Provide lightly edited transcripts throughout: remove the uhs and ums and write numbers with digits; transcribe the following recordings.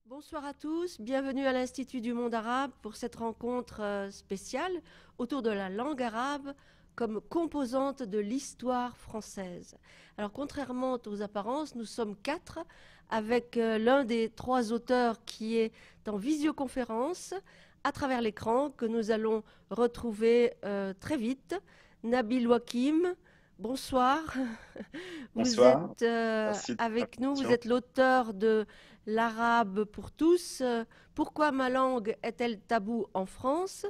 Bonsoir à tous, bienvenue à l'Institut du monde arabe pour cette rencontre spéciale autour de la langue arabe comme composante de l'histoire française. Alors contrairement aux apparences, nous sommes quatre avec l'un des trois auteurs qui est en visioconférence à travers l'écran que nous allons retrouver très vite. Nabil Wakim, bonsoir. Vous Bonsoir, êtes merci de avec nous, vous l'invitation. êtes l'auteur de L'arabe pour tous. Pourquoi ma langue est-elle taboue en France?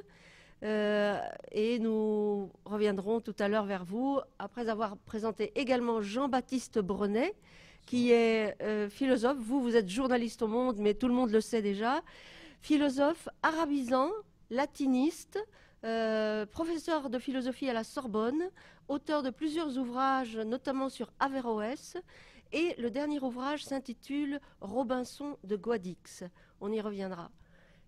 Et nous reviendrons tout à l'heure vers vous après avoir présenté également Jean-Baptiste Brenet, qui est philosophe. Vous êtes journaliste au Monde, mais tout le monde le sait déjà. Philosophe arabisant, latiniste, professeur de philosophie à la Sorbonne, auteur de plusieurs ouvrages, notamment sur Averroès, et le dernier ouvrage s'intitule Robinson de Guadix. On y reviendra.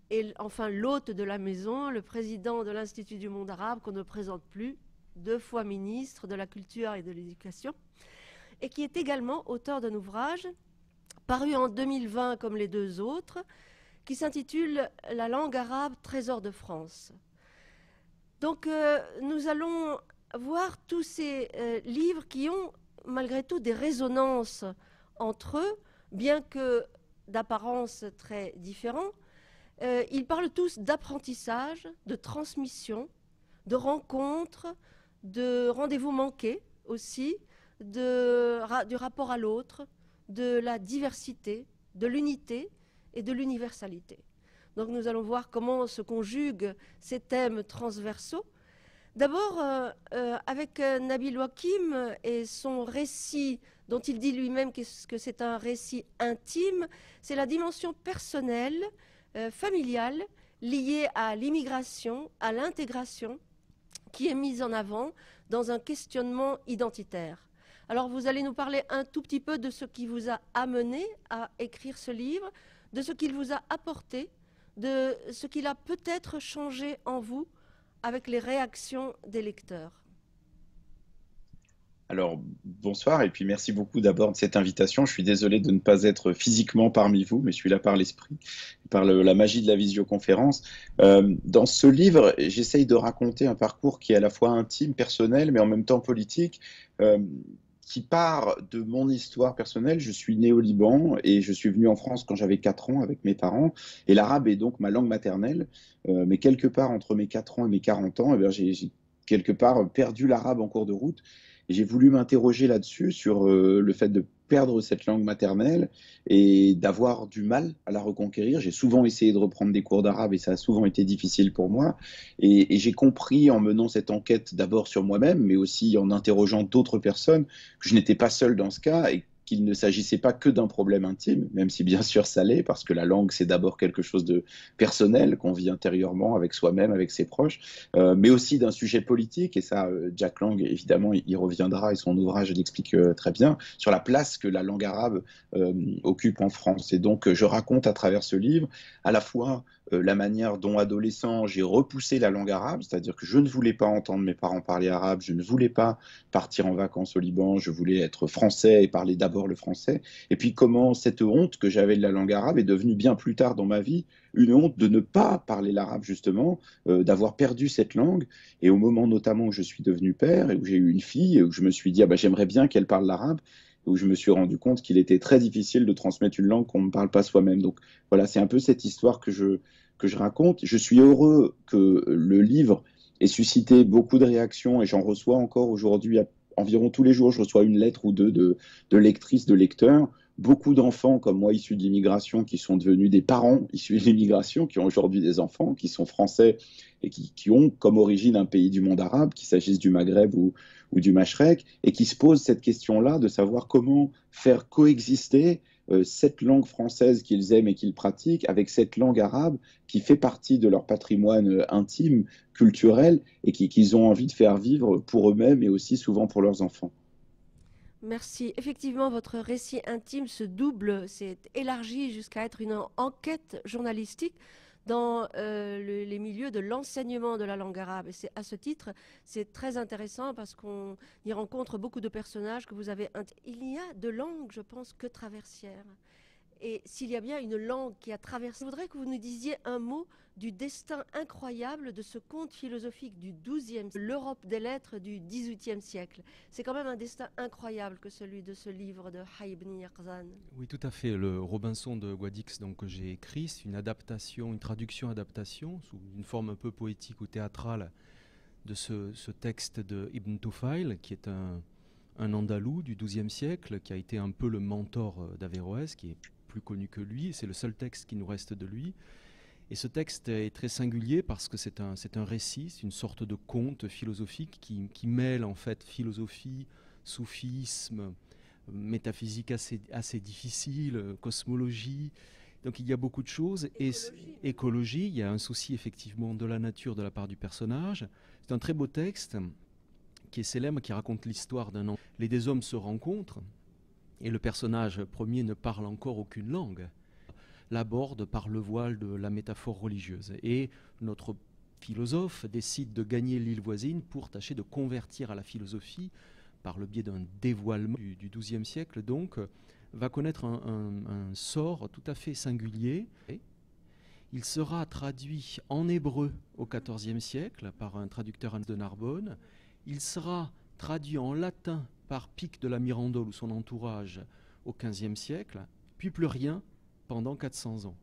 Et enfin, l'hôte de la maison, le président de l'Institut du monde arabe, qu'on ne présente plus, 2 fois ministre de la Culture et de l'Éducation, et qui est également auteur d'un ouvrage paru en 2020 comme les deux autres, qui s'intitule La langue arabe, trésor de France. Donc nous allons voir tous ces livres qui ont malgré tout des résonances entre eux, bien que d'apparence très différents. Ils parlent tous d'apprentissage, de transmission, de rencontres, de rendez-vous manqués aussi, du rapport à l'autre, de la diversité, de l'unité et de l'universalité. Donc nous allons voir comment se conjuguent ces thèmes transversaux. D'abord, avec Nabil Wakim et son récit, dont il dit lui-même que c'est un récit intime, c'est la dimension personnelle, familiale, liée à l'immigration, à l'intégration, qui est mise en avant dans un questionnement identitaire. Alors vous allez nous parler un tout petit peu de ce qui vous a amené à écrire ce livre, de ce qu'il vous a apporté, de ce qu'il a peut-être changé en vous avec les réactions des lecteurs. Alors, bonsoir et puis merci beaucoup d'abord de cette invitation. Je suis désolé de ne pas être physiquement parmi vous, mais je suis là par l'esprit, par la magie de la visioconférence. Dans ce livre, j'essaye de raconter un parcours qui est à la fois intime, personnel, mais en même temps politique, euh, qui part de mon histoire personnelle. Je suis né au Liban et je suis venu en France quand j'avais 4 ans avec mes parents. Et l'arabe est donc ma langue maternelle. Mais quelque part entre mes 4 ans et mes 40 ans, eh bien, j'ai quelque part perdu l'arabe en cours de route. Et j'ai voulu m'interroger là-dessus, sur le fait de perdre cette langue maternelle et d'avoir du mal à la reconquérir. J'ai souvent essayé de reprendre des cours d'arabe et ça a souvent été difficile pour moi. Et j'ai compris en menant cette enquête d'abord sur moi-même, mais aussi en interrogeant d'autres personnes, que je n'étais pas seul dans ce cas et qu'il ne s'agissait pas que d'un problème intime, même si bien sûr ça l'est, parce que la langue, c'est d'abord quelque chose de personnel qu'on vit intérieurement avec soi-même, avec ses proches, mais aussi d'un sujet politique, et ça, Jack Lang, évidemment, il reviendra, et son ouvrage l'explique très bien, sur la place que la langue arabe occupe en France. Et donc, je raconte à travers ce livre à la fois la manière dont, adolescent, j'ai repoussé la langue arabe, c'est-à-dire que je ne voulais pas entendre mes parents parler arabe, je ne voulais pas partir en vacances au Liban, je voulais être français et parler d'abord le français, et puis comment cette honte que j'avais de la langue arabe est devenue bien plus tard dans ma vie une honte de ne pas parler l'arabe, justement, d'avoir perdu cette langue. Et au moment notamment où je suis devenu père et où j'ai eu une fille, et où je me suis dit, ah bah, j'aimerais bien qu'elle parle l'arabe, où je me suis rendu compte qu'il était très difficile de transmettre une langue qu'on ne parle pas soi-même. Donc voilà, c'est un peu cette histoire que je raconte. Je suis heureux que le livre ait suscité beaucoup de réactions et j'en reçois encore aujourd'hui environ tous les jours. Je reçois une lettre ou deux de lectrices, de lecteurs. Beaucoup d'enfants comme moi issus de l'immigration qui sont devenus des parents issus de l'immigration, qui ont aujourd'hui des enfants, qui sont français et qui ont comme origine un pays du monde arabe, qu'il s'agisse du Maghreb ou du Machrek, et qui se posent cette question-là de savoir comment faire coexister cette langue française qu'ils aiment et qu'ils pratiquent avec cette langue arabe qui fait partie de leur patrimoine intime, culturel, et qu'ils ont envie de faire vivre pour eux-mêmes et aussi souvent pour leurs enfants. Merci. Effectivement, votre récit intime se double, s'est élargi jusqu'à être une enquête journalistique dans les milieux de l'enseignement de la langue arabe. Et c'est à ce titre, c'est très intéressant parce qu'on y rencontre beaucoup de personnages que vous avez. Il n'y a de langue, je pense, que traversière. Et s'il y a bien une langue qui a traversé, je voudrais que vous nous disiez un mot du destin incroyable de ce conte philosophique du XIIe, l'Europe des lettres du XVIIIe siècle. C'est quand même un destin incroyable que celui de ce livre de Hayy ibn Yaqzan. Oui, tout à fait. Le Robinson de Guadix donc, que j'ai écrit, c'est une adaptation, une traduction-adaptation, sous une forme un peu poétique ou théâtrale de ce texte de Ibn Tufayl, qui est un Andalou du XIIe siècle, qui a été un peu le mentor d'Averroès, qui est plus connu que lui. C'est le seul texte qui nous reste de lui. Et ce texte est très singulier parce que c'est un récit, c'est une sorte de conte philosophique qui mêle en fait philosophie, soufisme, métaphysique assez difficile, cosmologie. Donc il y a beaucoup de choses. Écologie, il y a un souci effectivement de la nature de la part du personnage. C'est un très beau texte qui est célèbre, qui raconte l'histoire d'un homme. Les deux hommes se rencontrent et le personnage premier ne parle encore aucune langue, l'aborde par le voile de la métaphore religieuse. Et notre philosophe décide de gagner l'île voisine pour tâcher de convertir à la philosophie par le biais d'un dévoilement du XIIe siècle, donc, va connaître un sort tout à fait singulier. Il sera traduit en hébreu au XIVe siècle par un traducteur de Narbonne. Il sera traduit en latin par Pic de la Mirandole ou son entourage au XVe siècle, puis plus rien pendant 400 ans.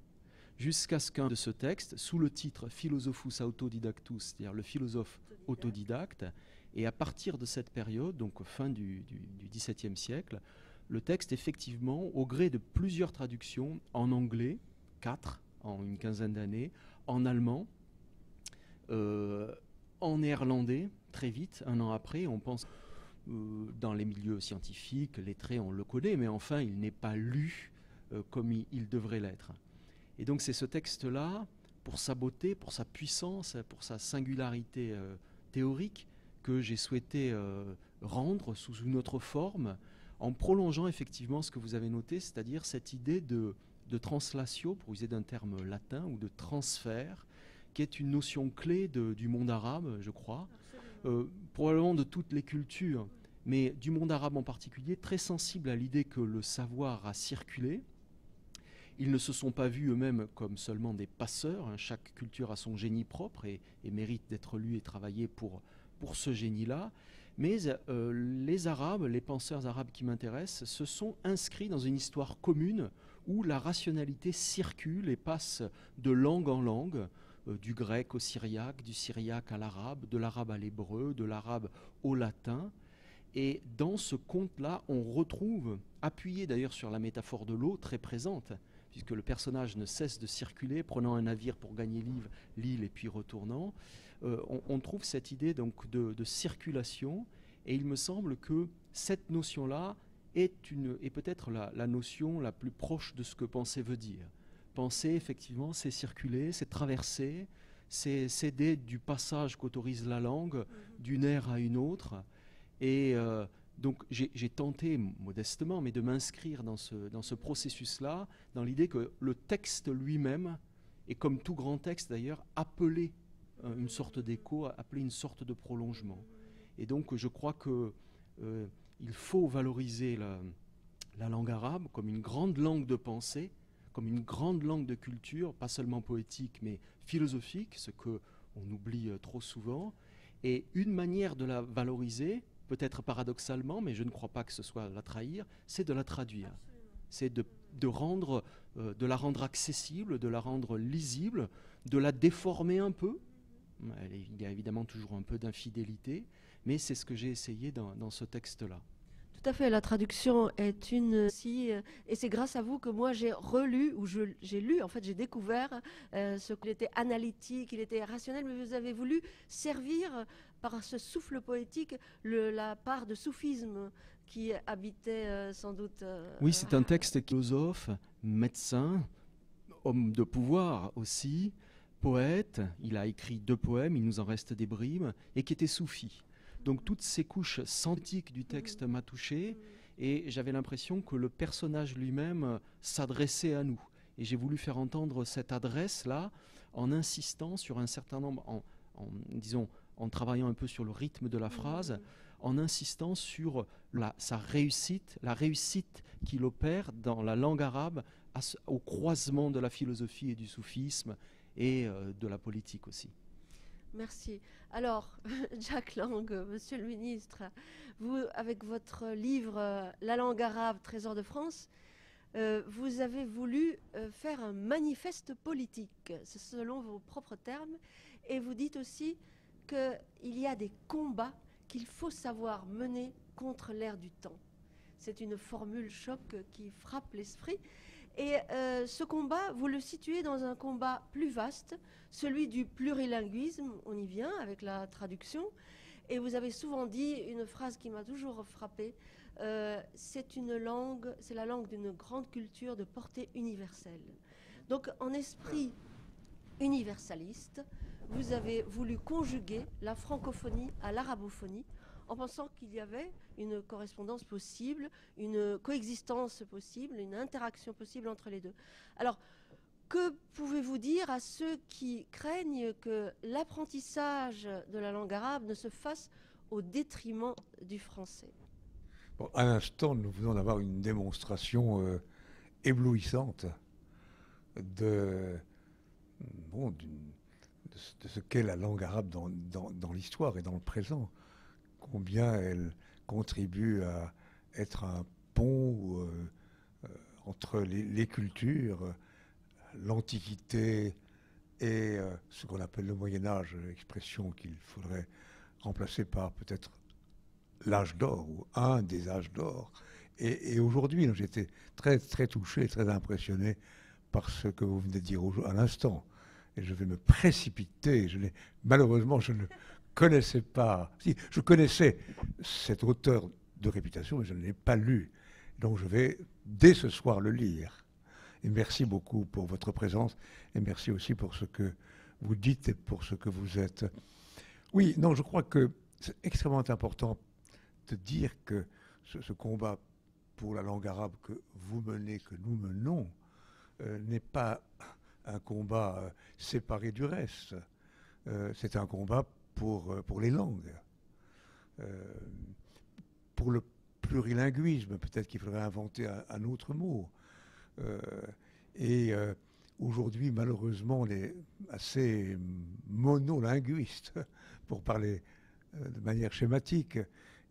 Jusqu'à ce qu'un de ce texte, sous le titre Philosophus Autodidactus, c'est-à-dire le philosophe autodidacte, et à partir de cette période, donc fin du XVIIe siècle, le texte, effectivement, au gré de plusieurs traductions en anglais, 4 en une quinzaine d'années, en allemand, en néerlandais, très vite, un an après, on pense dans les milieux scientifiques, lettrés, on le connaît, mais enfin, il n'est pas lu comme il devrait l'être. Et donc c'est ce texte-là, pour sa beauté, pour sa puissance, pour sa singularité théorique, que j'ai souhaité rendre sous une autre forme, en prolongeant effectivement ce que vous avez noté, c'est-à-dire cette idée de translatio, pour user d'un terme latin, ou de transfert, qui est une notion clé du monde arabe, je crois, probablement de toutes les cultures, mais du monde arabe en particulier, très sensible à l'idée que le savoir a circulé. Ils ne se sont pas vus eux-mêmes comme seulement des passeurs, hein. Chaque culture a son génie propre et mérite d'être lu et travaillé pour ce génie-là. Mais les Arabes, les penseurs arabes qui m'intéressent, se sont inscrits dans une histoire commune où la rationalité circule et passe de langue en langue, du grec au syriaque, du syriaque à l'arabe, de l'arabe à l'hébreu, de l'arabe au latin. Et dans ce conte-là, on retrouve, appuyé d'ailleurs sur la métaphore de l'eau très présente, puisque le personnage ne cesse de circuler, prenant un navire pour gagner l'île et puis retournant, on trouve cette idée donc de circulation, et il me semble que cette notion-là est peut-être la notion la plus proche de ce que penser veut dire. Penser, effectivement, c'est circuler, c'est traverser, c'est céder du passage qu'autorise la langue d'une ère à une autre. Et donc j'ai tenté modestement, mais de m'inscrire dans ce processus-là, dans l'idée que le texte lui-même, et comme tout grand texte d'ailleurs, appelait une sorte d'écho, appelait une sorte de prolongement. Et donc je crois qu'il faut valoriser la langue arabe comme une grande langue de pensée, comme une grande langue de culture, pas seulement poétique, mais philosophique, ce qu'on oublie trop souvent. Et une manière de la valoriser, peut-être paradoxalement, mais je ne crois pas que ce soit la trahir, c'est de la traduire. Absolument. C'est de la rendre accessible, de la rendre lisible, de la déformer un peu. Il y a évidemment toujours un peu d'infidélité, mais c'est ce que j'ai essayé dans ce texte-là. Tout à fait, la traduction est et c'est grâce à vous que moi j'ai relu, ou j'ai lu, en fait j'ai découvert ce qu'il était analytique, il était rationnel, mais vous avez voulu servir par ce souffle poétique la part de soufisme qui habitait sans doute... Oui, c'est un texte philosophe, médecin, homme de pouvoir aussi, poète, il a écrit 2 poèmes, il nous en reste des brimes, et qui était soufi. Donc toutes ces couches scientifiques du texte m'a touché, et j'avais l'impression que le personnage lui-même s'adressait à nous. Et j'ai voulu faire entendre cette adresse-là en insistant sur un certain nombre, disons, en travaillant un peu sur le rythme de la phrase, en insistant sur sa réussite, la réussite qu'il opère dans la langue arabe au croisement de la philosophie et du soufisme et de la politique aussi. Merci. Alors, Jack Lang, Monsieur le ministre, vous, avec votre livre La langue arabe, Trésor de France, vous avez voulu faire un manifeste politique, selon vos propres termes, et vous dites aussi qu'il y a des combats qu'il faut savoir mener contre l'air du temps. C'est une formule choc qui frappe l'esprit. Et ce combat, vous le situez dans un combat plus vaste, celui du plurilinguisme, on y vient avec la traduction, et vous avez souvent dit une phrase qui m'a toujours frappée, c'est la langue d'une grande culture de portée universelle. Donc en esprit universaliste, vous avez voulu conjuguer la francophonie à l'arabophonie, en pensant qu'il y avait une correspondance possible, une coexistence possible, une interaction possible entre les deux. Alors, que pouvez-vous dire à ceux qui craignent que l'apprentissage de la langue arabe ne se fasse au détriment du français? Bon, à l'instant, nous venons d'avoir une démonstration éblouissante de ce qu'est la langue arabe dans l'histoire et dans le présent. Combien elle contribue à être un pont entre les cultures, l'Antiquité et ce qu'on appelle le Moyen-Âge, expression qu'il faudrait remplacer par peut-être l'âge d'or ou un des âges d'or. Et aujourd'hui, j'étais très, très touché, très impressionné par ce que vous venez de dire à l'instant. Et je vais me précipiter. Malheureusement, je ne connaissais pas. Si, je connaissais cet auteur de réputation, mais je ne l'ai pas lu. Donc je vais dès ce soir le lire. Et merci beaucoup pour votre présence. Et merci aussi pour ce que vous dites et pour ce que vous êtes. Oui, non, je crois que c'est extrêmement important de dire que ce combat pour la langue arabe que vous menez, que nous menons, n'est pas un combat séparé du reste. C'est un combat pour les langues. Pour le plurilinguisme, peut-être qu'il faudrait inventer un autre mot. Aujourd'hui, malheureusement, on est assez monolinguiste, pour parler de manière schématique.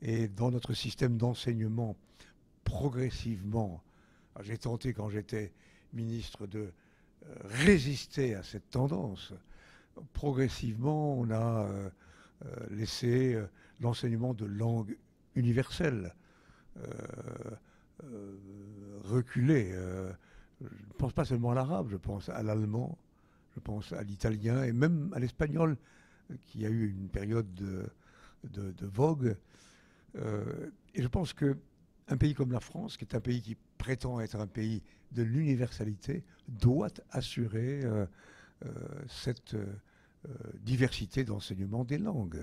Et dans notre système d'enseignement, progressivement, j'ai tenté quand j'étais ministre de résister à cette tendance. Progressivement, on a laissé l'enseignement de langues universelles reculer. Je ne pense pas seulement à l'arabe, je pense à l'allemand, je pense à l'italien et même à l'espagnol, qui a eu une période de vogue. Et je pense qu'un pays comme la France, qui est un pays qui prétend être un pays de l'universalité, doit assurer cette diversité d'enseignement des langues.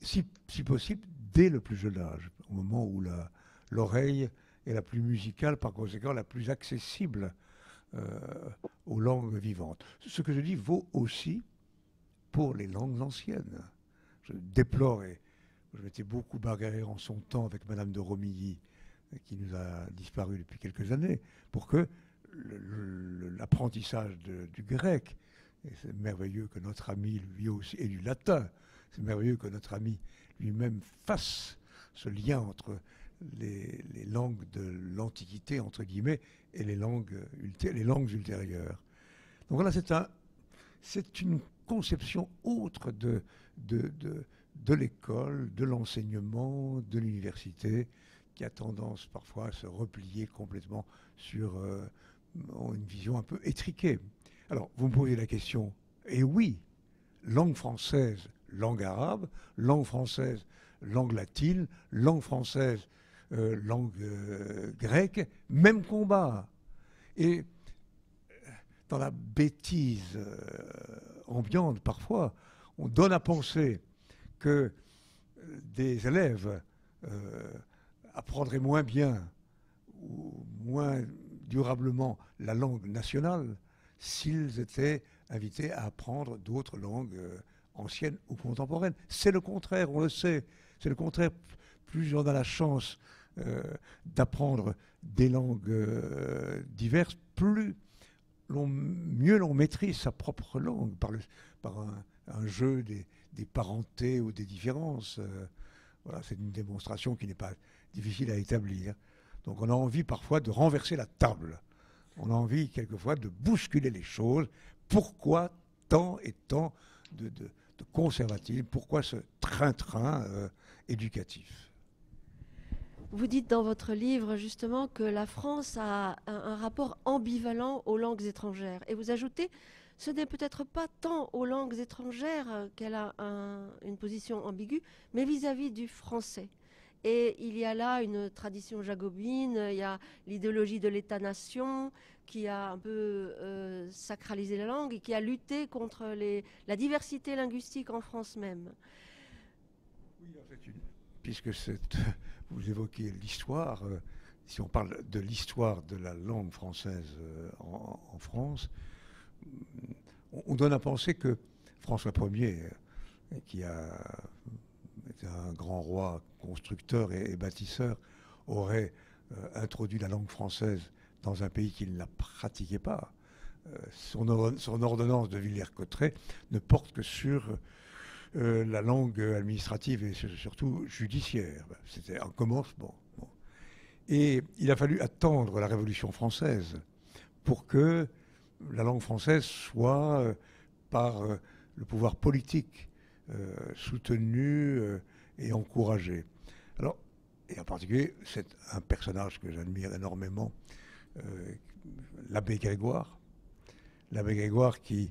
Si possible, dès le plus jeune âge, au moment où l'oreille est la plus musicale, par conséquent la plus accessible aux langues vivantes. Ce que je dis vaut aussi pour les langues anciennes. Je déplore, et je m'étais beaucoup bagarré en son temps avec Madame de Romilly, qui nous a disparu depuis quelques années, pour que l'apprentissage du grec, et c'est merveilleux que notre ami lui aussi, et du latin, c'est merveilleux que notre ami lui-même fasse ce lien entre les langues de l'Antiquité, entre guillemets, et les langues ultérieures. Donc voilà, c'est une conception autre de l'école, de l'enseignement, de l'université, qui a tendance parfois à se replier complètement sur une vision un peu étriquée. Alors, vous me posez la question, et oui, langue française, langue arabe, langue française, langue latine, langue française, langue grecque, même combat. Et dans la bêtise ambiante, parfois, on donne à penser que des élèves apprendraient moins bien ou moins durablement la langue nationale s'ils étaient invités à apprendre d'autres langues ancienne ou contemporaine. C'est le contraire, on le sait. C'est le contraire. Plus on a la chance d'apprendre des langues diverses, mieux l'on maîtrise sa propre langue par un jeu des parentés ou des différences. Voilà, c'est une démonstration qui n'est pas difficile à établir. Donc on a envie parfois de renverser la table. On a envie quelquefois de bousculer les choses. Pourquoi tant et tant de conservatisme? Pourquoi ce train-train éducatif? Vous dites dans votre livre justement que la France a un rapport ambivalent aux langues étrangères. Et vous ajoutez, ce n'est peut-être pas tant aux langues étrangères qu'elle a une position ambiguë, mais vis-à-vis du français. Et il y a là une tradition jacobine, il y a l'idéologie de l'État-nation qui a un peu sacralisé la langue et qui a lutté contre la diversité linguistique en France même. Oui, puisque vous évoquez l'histoire, si on parle de l'histoire de la langue française en France, on donne à penser que François Ier, qui était un grand roi constructeur et bâtisseur, aurait introduit la langue française dans un pays qui ne la pratiquait pas. Son ordonnance de Villers-Cotterêts ne porte que sur la langue administrative et surtout judiciaire. C'était un commencement. Bon. Et il a fallu attendre la Révolution française pour que la langue française soit, par le pouvoir politique, soutenue et encouragée. Alors, et en particulier, c'est un personnage que j'admire énormément, l'abbé Grégoire. L'abbé Grégoire qui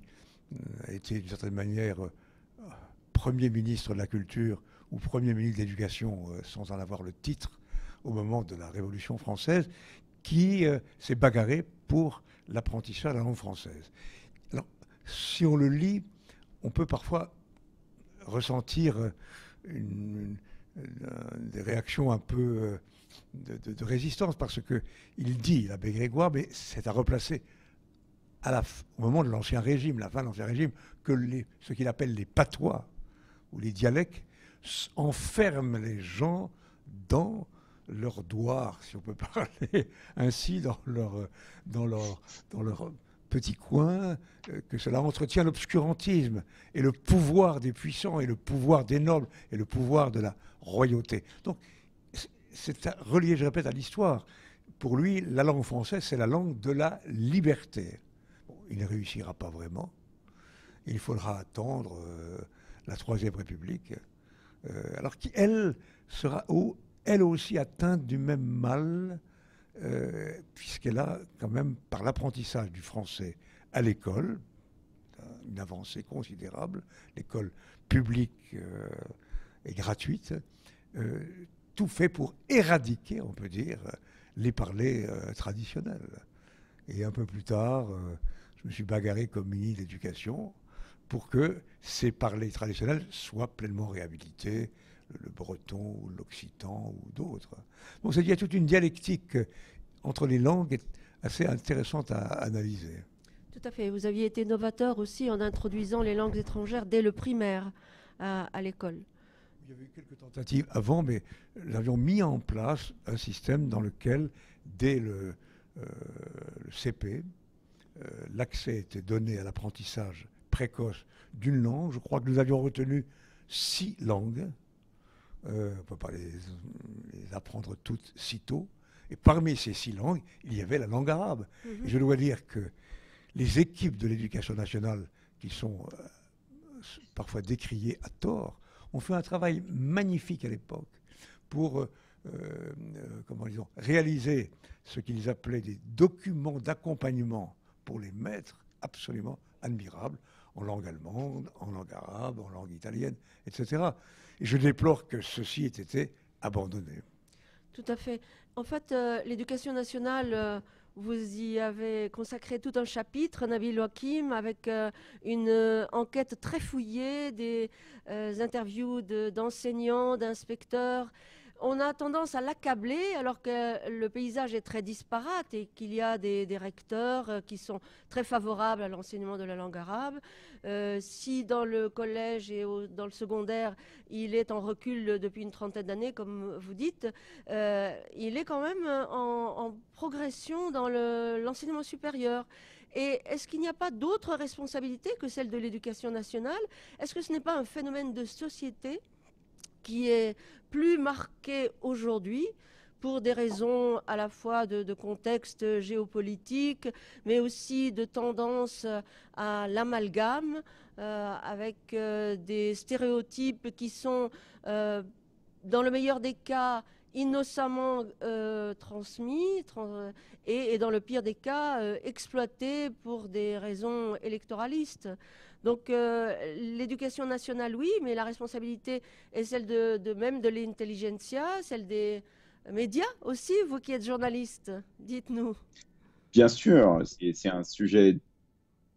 a été d'une certaine manière Premier ministre de la Culture ou Premier ministre de l'Éducation, sans en avoir le titre, au moment de la Révolution française, qui s'est bagarré pour l'apprentissage de la langue française. Alors, si on le lit, on peut parfois ressentir des réactions un peu de résistance, parce qu'il dit, l'abbé Grégoire, mais c'est à replacer au moment de l'Ancien Régime, la fin de l'Ancien Régime, que ce qu'il appelle les patois, ou les dialectes, enferment les gens dans leur douar, si on peut parler ainsi, dans leur petit coin, que cela entretient l'obscurantisme et le pouvoir des puissants et le pouvoir des nobles et le pouvoir de la royauté. Donc, c'est relié, je répète, à l'histoire. Pour lui, la langue française, c'est la langue de la liberté. Bon, il ne réussira pas vraiment. Il faudra attendre la Troisième République, alors qu'elle sera elle aussi atteinte du même mal, puisqu'elle a quand même, par l'apprentissage du français à l'école, une avancée considérable, l'école publique et gratuite, tout fait pour éradiquer, on peut dire, les parlers traditionnels. Et un peu plus tard, je me suis bagarré comme ministre de l'Éducation pour que ces parlers traditionnels soient pleinement réhabilités, le breton ou l'occitan ou d'autres. Bon, il y a toute une dialectique entre les langues assez intéressante à analyser. Tout à fait. Vous aviez été novateur aussi en introduisant les langues étrangères dès le primaire à l'école. Il y avait eu quelques tentatives avant, mais nous avions mis en place un système dans lequel, dès le CP, l'accès était donné à l'apprentissage précoce d'une langue. Je crois que nous avions retenu 6 langues. On ne peut pas les apprendre toutes sitôt. Et parmi ces 6 langues, il y avait la langue arabe. Et je dois dire que les équipes de l'éducation nationale, qui sont parfois décriées à tort, ont fait un travail magnifique à l'époque pour réaliser ce qu'ils appelaient des documents d'accompagnement pour les maîtres, absolument admirables, en langue allemande, en langue arabe, en langue italienne, etc. Et je déplore que ceci ait été abandonné. Tout à fait. En fait, l'éducation nationale, vous y avez consacré tout un chapitre, Nabil Hakim, avec une enquête très fouillée, des interviews d'enseignants, d'inspecteurs. on a tendance à l'accabler alors que le paysage est très disparate et qu'il y a des recteurs qui sont très favorables à l'enseignement de la langue arabe. Si dans le collège et dans le secondaire, il est en recul depuis une trentaine d'années, comme vous dites, il est quand même en progression dans l'enseignement supérieur. Et est-ce qu'il n'y a pas d'autres responsabilités que celle de l'éducation nationale? Est-ce que ce n'est pas un phénomène de société qui est plus marqué aujourd'hui pour des raisons à la fois de contexte géopolitique, mais aussi de tendance à l'amalgame, avec des stéréotypes qui sont, dans le meilleur des cas, innocemment transmis et dans le pire des cas exploités pour des raisons électoralistes. Donc l'éducation nationale, oui, mais la responsabilité est celle même de l'intelligentsia, celle des médias aussi, vous qui êtes journaliste, dites-nous. Bien sûr, c'est un sujet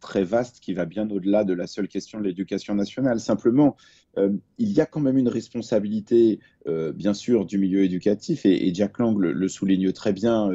très vaste qui va bien au-delà de la seule question de l'éducation nationale. Simplement, il y a quand même une responsabilité, bien sûr, du milieu éducatif, et Jack Lang le souligne très bien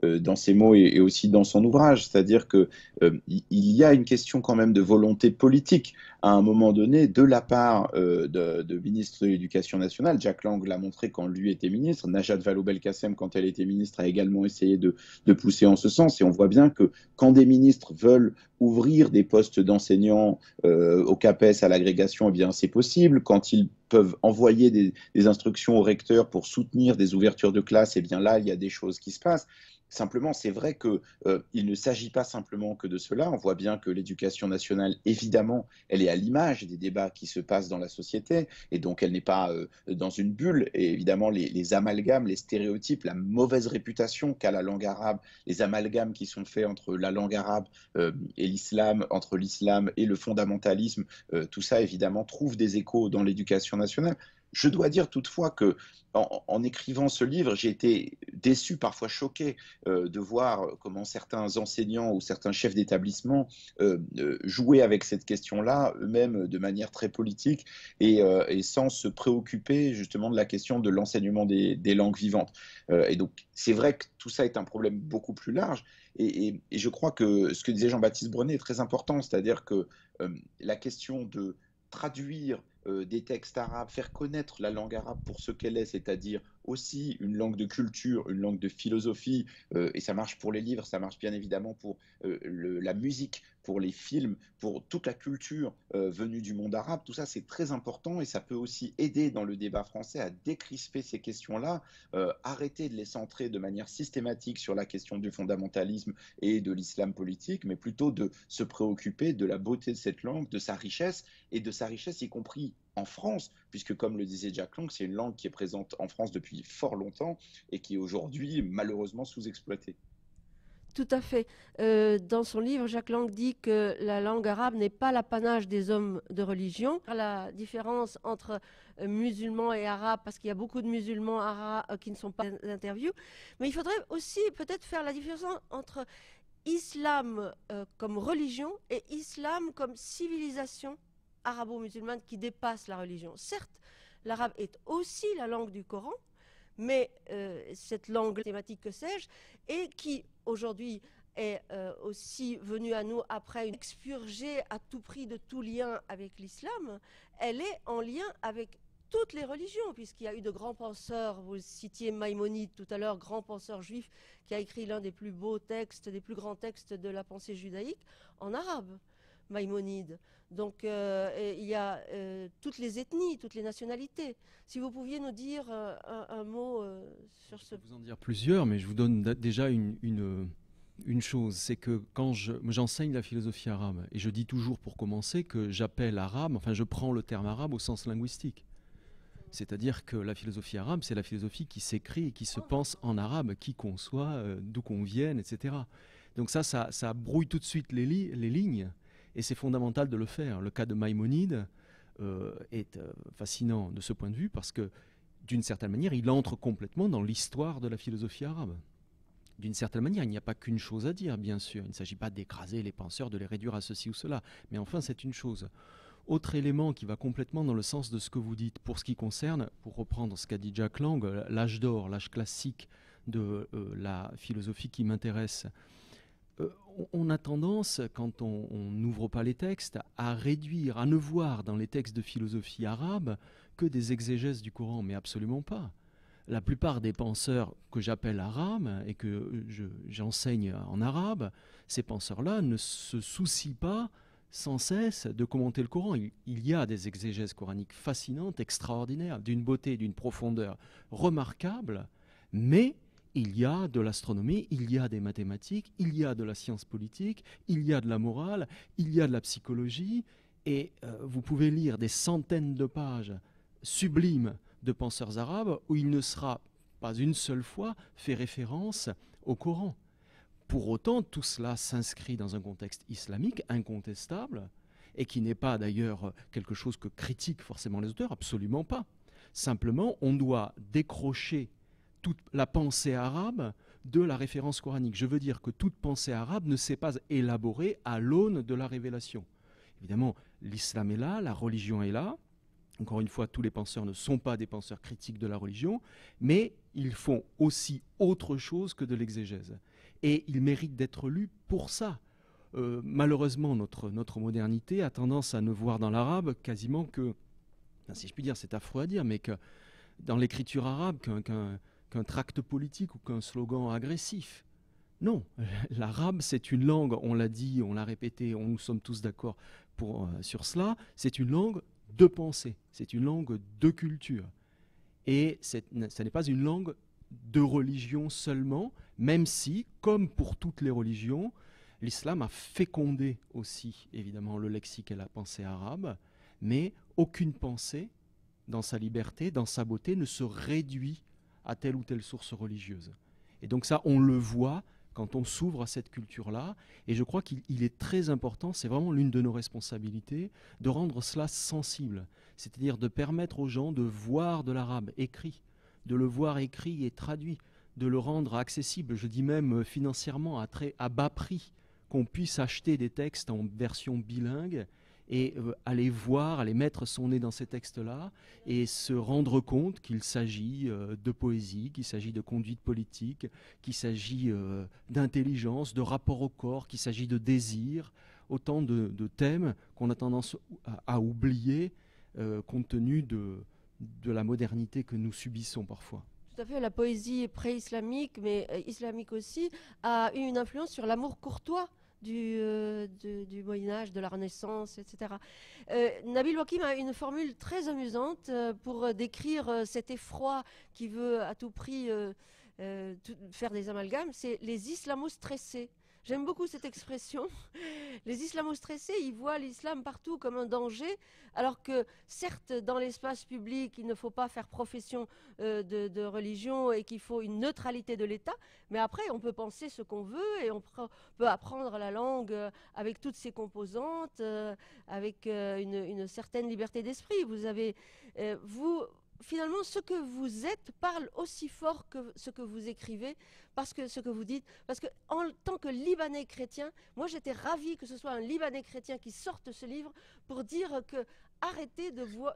dans ses mots et aussi dans son ouvrage, c'est-à-dire que il y a une question quand même de volonté politique à un moment donné de la part de ministre de l'Éducation nationale. Jack Lang l'a montré quand lui était ministre. Najat Vallaud-Belkacem, quand elle était ministre, a également essayé de pousser en ce sens, et on voit bien que quand des ministres veulent ouvrir des postes d'enseignants au CAPES, à l'agrégation, eh bien c'est possible. Quand ils peuvent envoyer des instructions au recteur pour soutenir des ouvertures de classe, eh bien là, il y a des choses qui se passent. Simplement, c'est vrai qu'il ne s'agit pas simplement que de cela. On voit bien que l'éducation nationale, évidemment, elle est à l'image des débats qui se passent dans la société, et donc elle n'est pas dans une bulle. Et évidemment, les amalgames, les stéréotypes, la mauvaise réputation qu'a la langue arabe, les amalgames qui sont faits entre la langue arabe et l'islam, entre l'islam et le fondamentalisme, tout ça, évidemment, trouve des échos dans l'éducation nationale. Je dois dire toutefois que, en écrivant ce livre, j'ai été déçu, parfois choqué, de voir comment certains enseignants ou certains chefs d'établissement jouaient avec cette question-là, eux-mêmes de manière très politique, et sans se préoccuper justement de la question de l'enseignement des langues vivantes. Et donc, c'est vrai que tout ça est un problème beaucoup plus large. Et je crois que ce que disait Jean-Baptiste Brenet est très important, c'est-à-dire que la question de traduire des textes arabes, faire connaître la langue arabe pour ce qu'elle est, c'est-à-dire aussi une langue de culture, une langue de philosophie, et ça marche pour les livres, ça marche bien évidemment pour la musique, pour les films, pour toute la culture venue du monde arabe. Tout ça, c'est très important, et ça peut aussi aider dans le débat français à décrisper ces questions-là, arrêter de les centrer de manière systématique sur la question du fondamentalisme et de l'islam politique, mais plutôt de se préoccuper de la beauté de cette langue, de sa richesse, et de sa richesse y compris en France, puisque comme le disait Jack Lang, c'est une langue qui est présente en France depuis fort longtemps et qui est aujourd'hui malheureusement sous-exploitée. Tout à fait. Dans son livre, Jack Lang dit que la langue arabe n'est pas l'apanage des hommes de religion. La différence entre musulmans et arabes, parce qu'il y a beaucoup de musulmans arabes qui ne sont pas interviewés, mais il faudrait aussi peut-être faire la différence entre islam comme religion et islam comme civilisation arabo-musulmane qui dépasse la religion. Certes, l'arabe est aussi la langue du Coran, mais cette langue thématique, que sais-je, et qui aujourd'hui est aussi venue à nous après une expurgée à tout prix de tout lien avec l'islam, elle est en lien avec toutes les religions, puisqu'il y a eu de grands penseurs, vous citiez Maïmonide tout à l'heure, grand penseur juif, qui a écrit l'un des plus beaux textes, des plus grands textes de la pensée judaïque en arabe, Maïmonide. Donc il y a toutes les ethnies, toutes les nationalités. Si vous pouviez nous dire un mot sur ce... Je peux vous en dire plusieurs, mais je vous donne déjà une chose, c'est que quand j'enseigne la philosophie arabe, et je dis toujours pour commencer que j'appelle arabe, enfin je prends le terme arabe au sens linguistique. C'est-à-dire que la philosophie arabe, c'est la philosophie qui s'écrit et qui se pense en arabe, qui qu'on soit, d'où qu'on vienne, etc. Donc ça brouille tout de suite les lignes. Et c'est fondamental de le faire. Le cas de Maïmonide est fascinant de ce point de vue parce que, d'une certaine manière, il entre complètement dans l'histoire de la philosophie arabe. D'une certaine manière, il n'y a pas qu'une chose à dire, bien sûr. Il ne s'agit pas d'écraser les penseurs, de les réduire à ceci ou cela. Mais enfin, c'est une chose. Autre élément qui va complètement dans le sens de ce que vous dites, pour ce qui concerne, pour reprendre ce qu'a dit Jack Lang, l'âge d'or, l'âge classique de la philosophie qui m'intéresse. On a tendance, quand on n'ouvre pas les textes, à réduire, à ne voir dans les textes de philosophie arabe que des exégèses du Coran, mais absolument pas. La plupart des penseurs que j'appelle arabes et que j'enseigne en arabe, ces penseurs-là ne se soucient pas sans cesse de commenter le Coran. Il y a des exégèses coraniques fascinantes, extraordinaires, d'une beauté, d'une profondeur remarquable, mais il y a de l'astronomie, il y a des mathématiques, il y a de la science politique, il y a de la morale, il y a de la psychologie, et vous pouvez lire des centaines de pages sublimes de penseurs arabes où il ne sera pas une seule fois fait référence au Coran. Pour autant, tout cela s'inscrit dans un contexte islamique incontestable, et qui n'est pas d'ailleurs quelque chose que critiquent forcément les auteurs, absolument pas. Simplement, on doit décrocher toute la pensée arabe de la référence coranique. Je veux dire que toute pensée arabe ne s'est pas élaborée à l'aune de la révélation. Évidemment, l'islam est là, la religion est là. Encore une fois, tous les penseurs ne sont pas des penseurs critiques de la religion, mais ils font aussi autre chose que de l'exégèse. Et ils méritent d'être lus pour ça. Malheureusement, notre modernité a tendance à ne voir dans l'arabe quasiment que, si je puis dire, c'est affreux à dire, mais que dans l'écriture arabe, qu'un tract politique ou qu'un slogan agressif. Non, l'arabe c'est une langue, on l'a dit, on l'a répété, nous sommes tous d'accord sur cela, c'est une langue de pensée, c'est une langue de culture. Et ce n'est pas une langue de religion seulement, même si, comme pour toutes les religions, l'islam a fécondé aussi, évidemment, le lexique et la pensée arabe, mais aucune pensée, dans sa liberté, dans sa beauté, ne se réduit à telle ou telle source religieuse. Et donc ça, on le voit quand on s'ouvre à cette culture-là, et je crois qu'il est très important, c'est vraiment l'une de nos responsabilités, de rendre cela sensible, c'est-à-dire de permettre aux gens de voir de l'arabe écrit, de le voir écrit et traduit, de le rendre accessible, je dis même financièrement, à bas prix, qu'on puisse acheter des textes en version bilingue, et aller voir, aller mettre son nez dans ces textes-là et se rendre compte qu'il s'agit de poésie, qu'il s'agit de conduite politique, qu'il s'agit d'intelligence, de rapport au corps, qu'il s'agit de désir, autant de thèmes qu'on a tendance à oublier compte tenu de la modernité que nous subissons parfois. Tout à fait, la poésie pré-islamique, mais islamique aussi, a eu une influence sur l'amour courtois du Moyen-Âge, de la Renaissance, etc. Nabil Wakim a une formule très amusante pour décrire cet effroi qui veut à tout prix faire des amalgames, c'est les islamo-stressés. J'aime beaucoup cette expression. Les islamo-stressés, ils voient l'islam partout comme un danger, alors que certes, dans l'espace public, il ne faut pas faire profession de religion et qu'il faut une neutralité de l'État, mais après, on peut penser ce qu'on veut et on peut apprendre la langue avec toutes ses composantes, avec une certaine liberté d'esprit. Finalement, ce que vous êtes parle aussi fort que ce que vous écrivez, parce que ce que vous dites, parce que en tant que Libanais chrétien, moi j'étais ravie que ce soit un Libanais chrétien qui sorte ce livre pour dire que arrêtez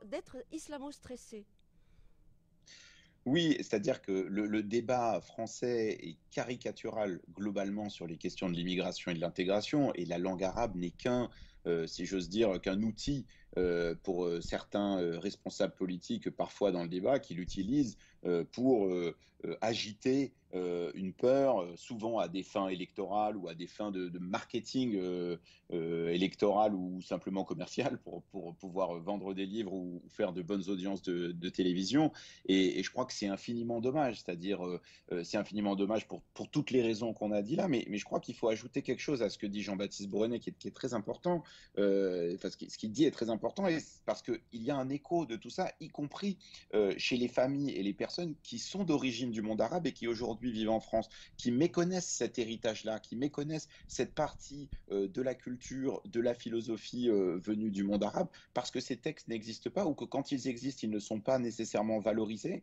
d'être islamo-stressé. Oui, c'est-à-dire que le débat français est caricatural globalement sur les questions de l'immigration et de l'intégration, et la langue arabe n'est si j'ose dire, qu'un outil pour certains responsables politiques, parfois dans le débat, qui l'utilisent pour agiter une peur, souvent à des fins électorales ou à des fins de marketing électoral ou simplement commercial pour pouvoir vendre des livres ou faire de bonnes audiences de télévision. Et je crois que c'est infiniment dommage, c'est-à-dire c'est infiniment dommage pour toutes les raisons qu'on a dit là, mais je crois qu'il faut ajouter quelque chose à ce que dit Jean-Baptiste Brunet qui est très important. Ce qu'il dit est très important, parce qu'il y a un écho de tout ça, y compris chez les familles et les personnes qui sont d'origine du monde arabe et qui aujourd'hui aujourd'hui vivent en France, qui méconnaissent cet héritage-là, qui méconnaissent cette partie de la culture, de la philosophie venue du monde arabe, parce que ces textes n'existent pas ou que quand ils existent, ils ne sont pas nécessairement valorisés.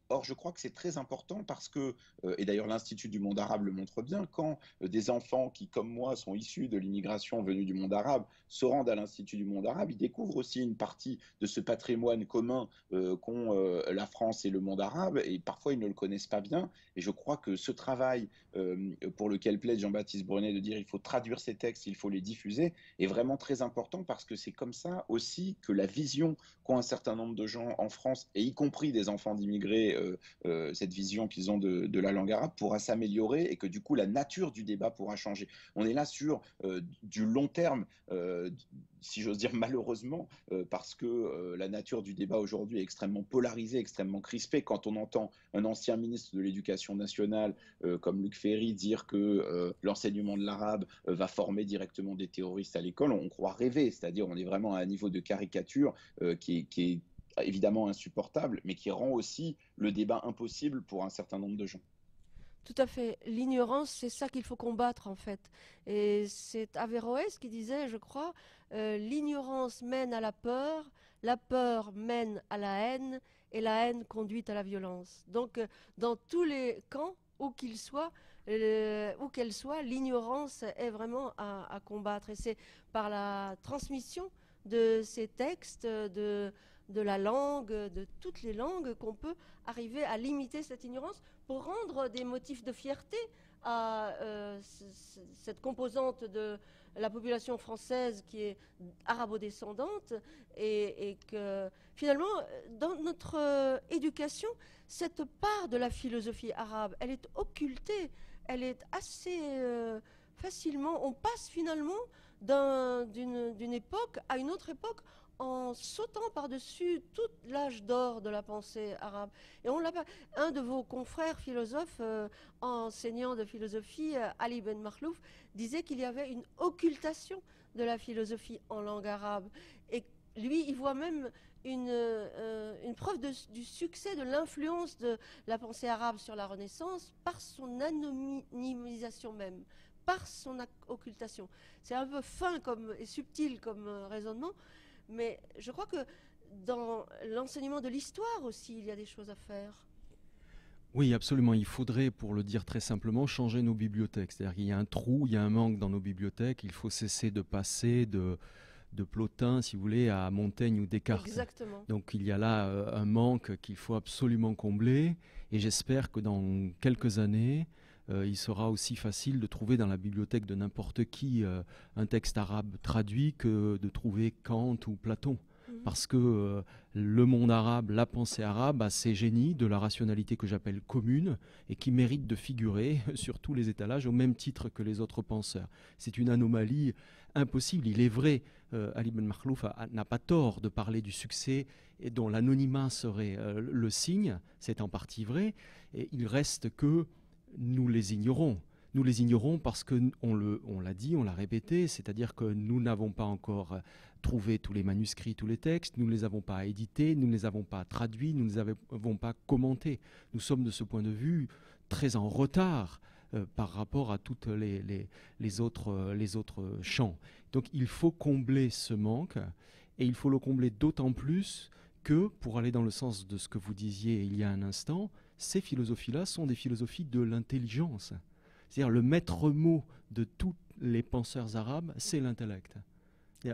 Or, je crois que c'est très important parce que, et d'ailleurs l'Institut du monde arabe le montre bien, quand des enfants qui, comme moi, sont issus de l'immigration venue du monde arabe, se rendent à l'Institut du monde arabe, ils découvrent aussi une partie de ce patrimoine commun qu'ont la France et le monde arabe, et parfois ils ne le connaissent pas bien. Et je crois que ce travail pour lequel plaide Jean-Baptiste Brunet de dire il faut traduire ces textes, il faut les diffuser, est vraiment très important parce que c'est comme ça aussi que la vision qu'ont un certain nombre de gens en France, et y compris des enfants d'immigrés, cette vision qu'ils ont de la langue arabe pourra s'améliorer et que du coup la nature du débat pourra changer. On est là sur du long terme, si j'ose dire malheureusement, parce que la nature du débat aujourd'hui est extrêmement polarisée, extrêmement crispée. Quand on entend un ancien ministre de l'Éducation nationale comme Luc Ferry dire que l'enseignement de l'arabe va former directement des terroristes à l'école, on croit rêver, c'est-à-dire on est vraiment à un niveau de caricature qui est évidemment insupportable, mais qui rend aussi le débat impossible pour un certain nombre de gens. Tout à fait. L'ignorance, c'est ça qu'il faut combattre en fait. Et c'est Averroès qui disait, je crois, l'ignorance mène à la peur mène à la haine, et la haine conduit à la violence. Donc, dans tous les camps, où qu'ils soient, où qu'elle soit, l'ignorance est vraiment à combattre. Et c'est par la transmission de ces textes, de la langue, de toutes les langues, qu'on peut arriver à limiter cette ignorance pour rendre des motifs de fierté à cette composante de la population française qui est arabo-descendante, et que finalement, dans notre éducation, cette part de la philosophie arabe, elle est occultée, elle est assez facilement, on passe finalement d'une époque à une autre époque en sautant par-dessus tout l'âge d'or de la pensée arabe. Et on l'a pas. Un de vos confrères philosophes, enseignant de philosophie, Ali Ben Makhlouf, disait qu'il y avait une occultation de la philosophie en langue arabe. Et lui, il voit même une preuve du succès, de l'influence de la pensée arabe sur la Renaissance par son anonymisation même, par son occultation. C'est un peu fin et subtil comme raisonnement, mais je crois que dans l'enseignement de l'histoire aussi, il y a des choses à faire. Oui, absolument. Il faudrait, pour le dire très simplement, changer nos bibliothèques. C'est-à-dire qu'il y a un trou, il y a un manque dans nos bibliothèques. Il faut cesser de passer de Plotin, si vous voulez, à Montaigne ou Descartes. Exactement. Donc il y a là un manque qu'il faut absolument combler. Et j'espère que dans quelques années, il sera aussi facile de trouver dans la bibliothèque de n'importe qui un texte arabe traduit que de trouver Kant ou Platon. Parce que le monde arabe, la pensée arabe a ces génies de la rationalité que j'appelle commune et qui méritent de figurer sur tous les étalages au même titre que les autres penseurs. C'est une anomalie impossible. Il est vrai, Ali Ben Makhlouf n'a pas tort de parler du succès et dont l'anonymat serait le signe. C'est en partie vrai. Et il reste que nous les ignorons. Nous les ignorons parce qu'on l'a dit, on l'a répété, c'est-à-dire que nous n'avons pas encore trouvé tous les manuscrits, tous les textes, nous ne les avons pas édités, nous ne les avons pas traduits, nous ne les avons pas commentés. Nous sommes de ce point de vue très en retard par rapport à toutes les autres champs. Donc il faut combler ce manque, et il faut le combler d'autant plus que, pour aller dans le sens de ce que vous disiez il y a un instant, ces philosophies-là sont des philosophies de l'intelligence. C'est-à-dire le maître mot de tous les penseurs arabes, c'est l'intellect.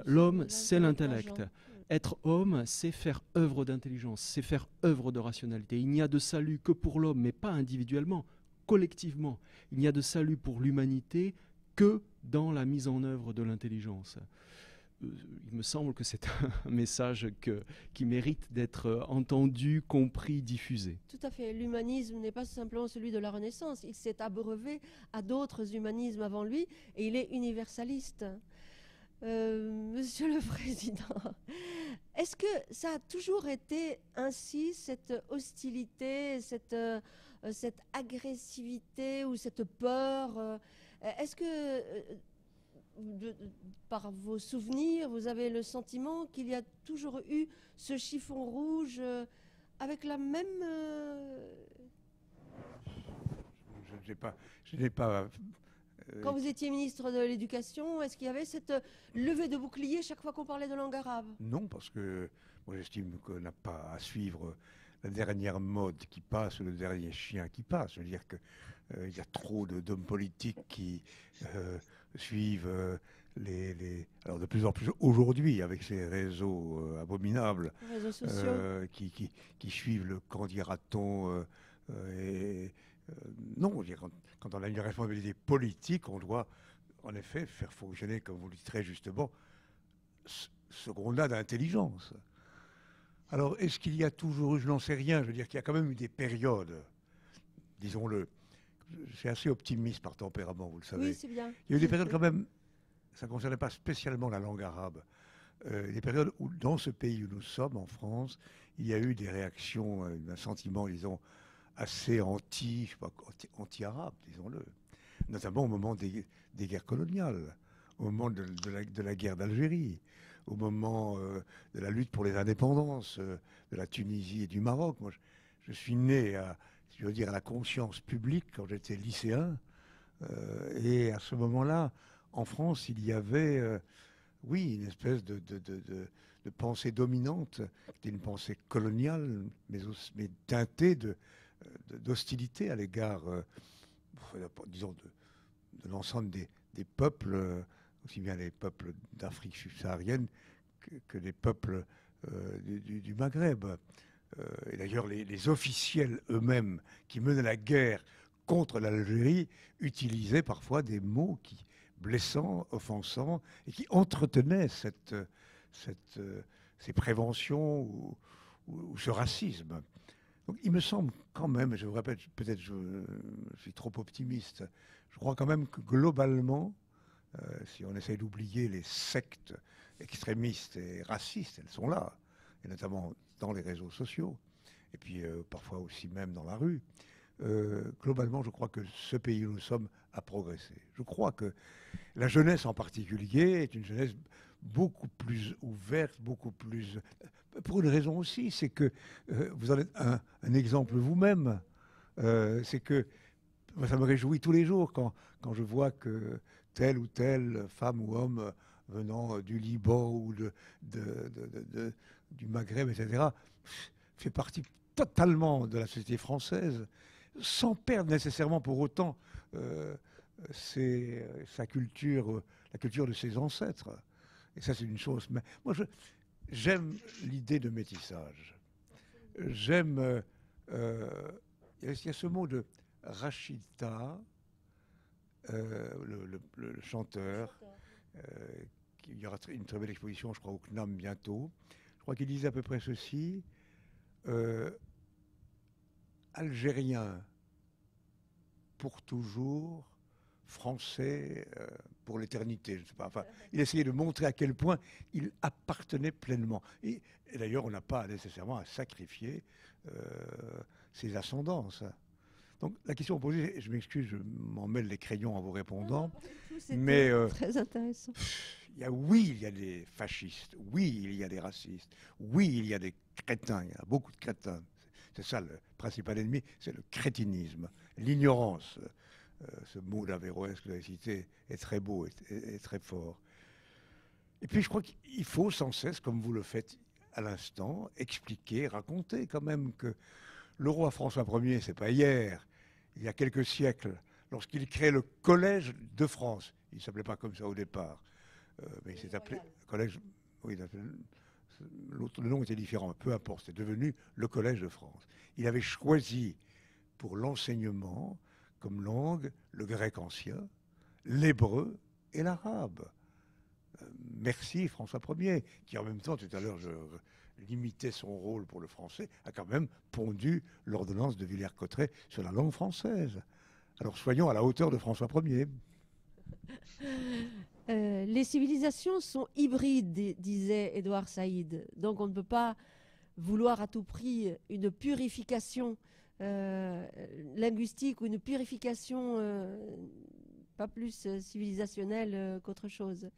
L'homme, c'est l'intellect. Être homme, c'est faire œuvre d'intelligence, c'est faire œuvre de rationalité. Il n'y a de salut que pour l'homme, mais pas individuellement, collectivement. Il n'y a de salut pour l'humanité que dans la mise en œuvre de l'intelligence. Il me semble que c'est un message qui mérite d'être entendu, compris, diffusé. Tout à fait. L'humanisme n'est pas simplement celui de la Renaissance. Il s'est abreuvé à d'autres humanismes avant lui, et il est universaliste. Monsieur le Président, est-ce que ça a toujours été ainsi, cette hostilité, cette agressivité ou cette peur? Est-ce que... par vos souvenirs, vous avez le sentiment qu'il y a toujours eu ce chiffon rouge avec la même je n'ai pas Quand vous étiez ministre de l'Éducation, est-ce qu'il y avait cette levée de bouclier chaque fois qu'on parlait de langue arabe? Non, parce que moi j'estime qu'on n'a pas à suivre la dernière mode qui passe, le dernier chien qui passe. Je veux dire qu'il y a trop d'hommes politiques qui suivent alors de plus en plus aujourd'hui avec ces réseaux abominables, Les réseaux sociaux. qui suivent le quand dira-t-on. Non, je veux dire, quand on a une responsabilité politique, on doit en effet faire fonctionner, comme vous le dites très justement, ce qu'on a d'intelligence. Alors, est-ce qu'il y a toujours eu, je n'en sais rien, je veux dire qu'il y a quand même eu des périodes, disons-le. Je suis assez optimiste par tempérament, vous le savez. Oui, c'est bien. Il y a eu des périodes quand même, ça ne concernait pas spécialement la langue arabe, des périodes où, dans ce pays où nous sommes, en France, il y a eu des réactions, un sentiment, disons, assez anti-arabe, disons-le. Notamment au moment des guerres coloniales, au moment de la guerre d'Algérie, au moment de la lutte pour les indépendances de la Tunisie et du Maroc. Moi, je suis né à la conscience publique quand j'étais lycéen. Et à ce moment-là, en France, il y avait, oui, une espèce de pensée dominante, qui était une pensée coloniale, mais teintée d'hostilité à l'égard, disons, de l'ensemble des peuples, aussi bien les peuples d'Afrique subsaharienne que les peuples du Maghreb. Et d'ailleurs, les officiels eux-mêmes qui menaient la guerre contre l'Algérie utilisaient parfois des mots blessants, offensants, et qui entretenaient ces préventions ou ce racisme. Donc il me semble quand même, je vous répète, peut-être je suis trop optimiste, je crois quand même que globalement, si on essaie d'oublier les sectes extrémistes et racistes, elles sont là, et notamment dans les réseaux sociaux, et puis parfois aussi même dans la rue, globalement, je crois que ce pays où nous sommes a progressé. Je crois que la jeunesse en particulier est une jeunesse beaucoup plus ouverte, beaucoup plus... Pour une raison aussi, c'est que vous en êtes un exemple vous-même. C'est que moi, ça me réjouit tous les jours quand je vois que telle ou telle femme ou homme venant du Liban ou du Maghreb, etc., fait partie totalement de la société française, sans perdre nécessairement pour autant sa culture, la culture de ses ancêtres. Et ça, c'est une chose. Mais moi, j'aime l'idée de métissage. J'aime... il y a ce mot de Rachida, le chanteur, il y aura une très belle exposition, je crois, au CNAM bientôt. Je crois qu'il disait à peu près ceci. Algérien pour toujours, français pour l'éternité, je ne sais pas. Enfin, il essayait de montrer à quel point il appartenait pleinement. Et d'ailleurs, on n'a pas nécessairement à sacrifier ses ascendances. Donc la question posée, je m'excuse, je m'en mêle les crayons en vous répondant, mais très intéressant. Oui, il y a des fascistes, oui, il y a des racistes, oui, il y a des crétins, il y a beaucoup de crétins. C'est ça le principal ennemi, c'est le crétinisme, l'ignorance. Ce mot d'Averroès que vous avez cité est très beau et très fort. Et puis je crois qu'il faut sans cesse, comme vous le faites à l'instant, expliquer, raconter quand même que le roi François Ier, c'est pas hier, il y a quelques siècles, lorsqu'il crée le Collège de France, il ne s'appelait pas comme ça au départ, mais il s'est appelé Collège... Oui, le nom était différent, peu importe, c'est devenu le Collège de France. Il avait choisi pour l'enseignement comme langue le grec ancien, l'hébreu et l'arabe. Merci François Ier, qui en même temps, tout à l'heure, je limitais son rôle pour le français, a quand même pondu l'ordonnance de Villers-Cotterêts sur la langue française. Alors soyons à la hauteur de François Ier. Les civilisations sont hybrides, disait Édouard Saïd. Donc on ne peut pas vouloir à tout prix une purification linguistique ou une purification pas plus civilisationnelle qu'autre chose.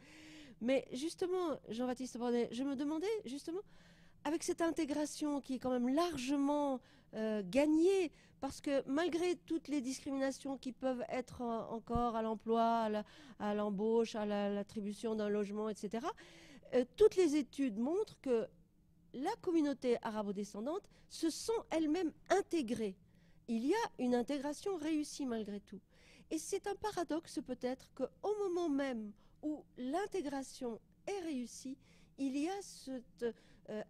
Mais justement, Jean-Baptiste Brunet, je me demandais justement avec cette intégration qui est quand même largement gagnée, parce que malgré toutes les discriminations qui peuvent être encore à l'emploi, à l'embauche, à l'attribution d'un logement, etc., toutes les études montrent que la communauté arabo-descendante se sent elle-même intégrée. Il y a une intégration réussie malgré tout. Et c'est un paradoxe peut-être qu'au moment même où l'intégration est réussie, il y a cette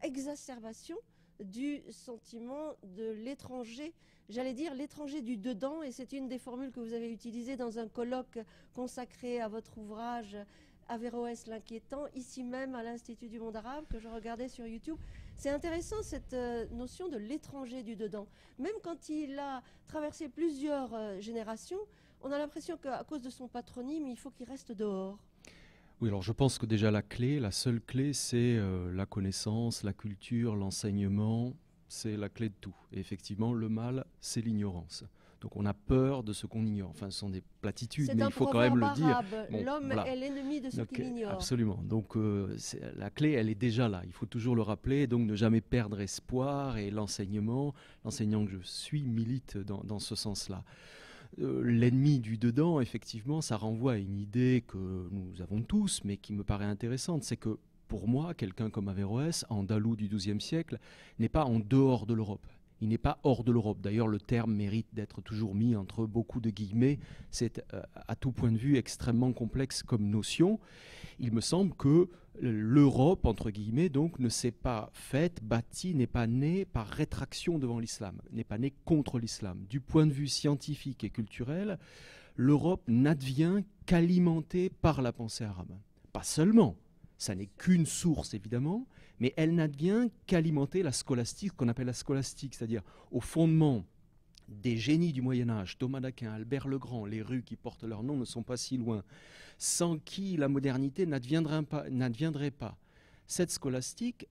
exacerbation du sentiment de l'étranger, j'allais dire l'étranger du dedans, et c'est une des formules que vous avez utilisées dans un colloque consacré à votre ouvrage Averroès l'inquiétant, ici même à l'Institut du monde arabe, que je regardais sur YouTube. C'est intéressant cette notion de l'étranger du dedans. Même quand il a traversé plusieurs générations, on a l'impression qu'à cause de son patronyme, il faut qu'il reste dehors. Oui, alors je pense que déjà la seule clé, c'est la connaissance, la culture, l'enseignement, c'est la clé de tout. Et effectivement, le mal, c'est l'ignorance. Donc on a peur de ce qu'on ignore. Enfin, ce sont des platitudes, mais il faut quand même le dire. Bon, l'homme est l'ennemi de ce qu'il ignore. Absolument. Donc la clé, elle est déjà là. Il faut toujours le rappeler, donc ne jamais perdre espoir. Et l'enseignant que je suis milite dans ce sens-là. L'ennemi du dedans, effectivement, ça renvoie à une idée que nous avons tous, mais qui me paraît intéressante. C'est que pour moi, quelqu'un comme Averroès, andalou du XIIe siècle, n'est pas en dehors de l'Europe. Il n'est pas hors de l'Europe. D'ailleurs, le terme mérite d'être toujours mis entre beaucoup de guillemets. C'est à tout point de vue extrêmement complexe comme notion. Il me semble que l'Europe, entre guillemets, donc, ne s'est pas faite, bâtie, n'est pas née par rétraction devant l'islam, n'est pas née contre l'islam. Du point de vue scientifique et culturel, l'Europe n'advient qu'alimentée par la pensée arabe. Pas seulement. Ça n'est qu'une source, évidemment, mais elle n'advient qu'alimenter la scolastique, qu'on appelle la scolastique, c'est-à-dire au fondement des génies du Moyen-Âge, Thomas d'Aquin, Albert le Grand, les rues qui portent leur nom ne sont pas si loin, sans qui la modernité n'adviendrait pas. Cette scolastique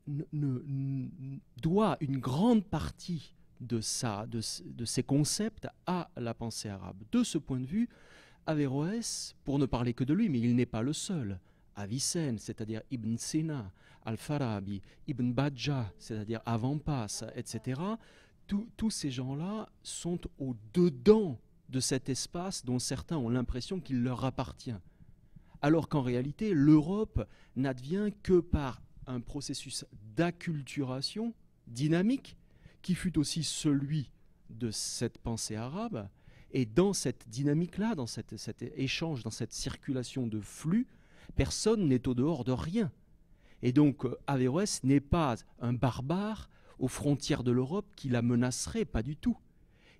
doit une grande partie de ses concepts à la pensée arabe. De ce point de vue, Averroès, pour ne parler que de lui, mais il n'est pas le seul, Avicenne, c'est-à-dire Ibn Sina, Al-Farabi, Ibn Bajjah, c'est-à-dire Avant-Passe, etc., tous ces gens-là sont au-dedans de cet espace dont certains ont l'impression qu'il leur appartient. Alors qu'en réalité, l'Europe n'advient que par un processus d'acculturation dynamique qui fut aussi celui de cette pensée arabe. Et dans cette dynamique-là, dans cet échange, dans cette circulation de flux, personne n'est au dehors de rien. Et donc Averroès n'est pas un barbare aux frontières de l'Europe qui la menacerait, pas du tout.